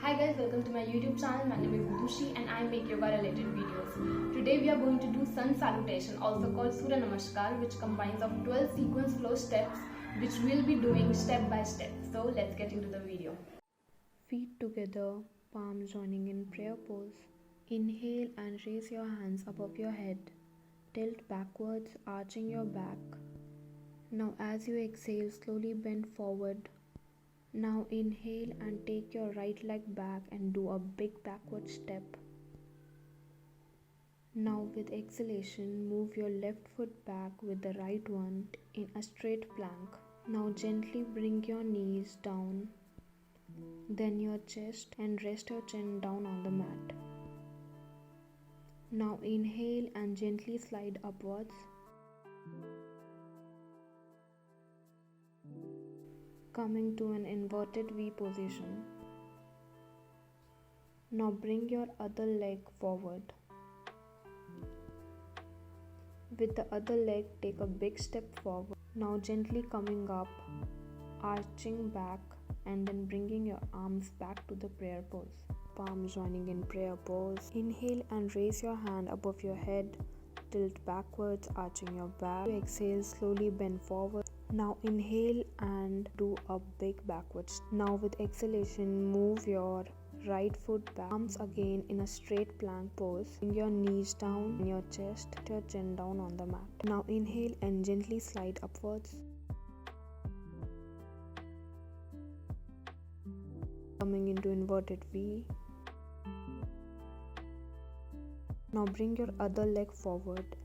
Hi guys, welcome to my YouTube channel. My name is Dushi and I make yoga related videos. Today we are going to do Sun Salutation, also called Surya Namaskar, which combines of 12 sequence flow steps which we'll be doing step by step. So let's get into the video. Feet together, palms joining in prayer pose. Inhale and raise your hands above your head. Tilt backwards, arching your back. Now as you exhale, slowly bend forward. Now inhale and take your right leg back and do a big backward step. Now with exhalation, move your left foot back with the right one in a straight plank. Now gently bring your knees down, then your chest, and rest your chin down on the mat. Now inhale and gently slide upwards. Coming to an inverted V position. Now bring your other leg forward. With the other leg, take a big step forward. Now gently coming up, arching back, and then bringing your arms back to the prayer pose. Palms joining in prayer pose. Inhale and raise your hand above your head. Tilt backwards, arching your back. Exhale, slowly bend forward. Now inhale and do a big backwards. Now with exhalation, move your right foot back. Arms again in a straight plank pose. Bring your knees down in your chest, your chin down on the mat. Now inhale and gently slide upwards. Coming into inverted V. Now bring your other leg forward.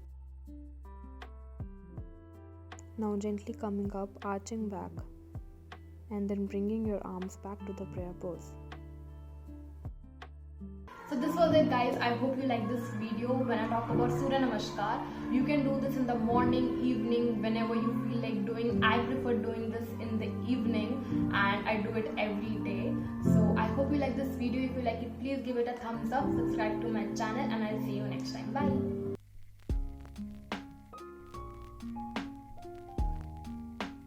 Now gently coming up, arching back, and then bringing your arms back to the prayer pose. So this was it guys. I hope you like this video. When I talk about Surya Namaskar, you can do this in the morning, evening, whenever you feel like doing. I prefer doing this in the evening and I do it every day. So I hope you like this video. If you like it, please give it a thumbs up, subscribe to my channel, and I'll see you next time. Bye.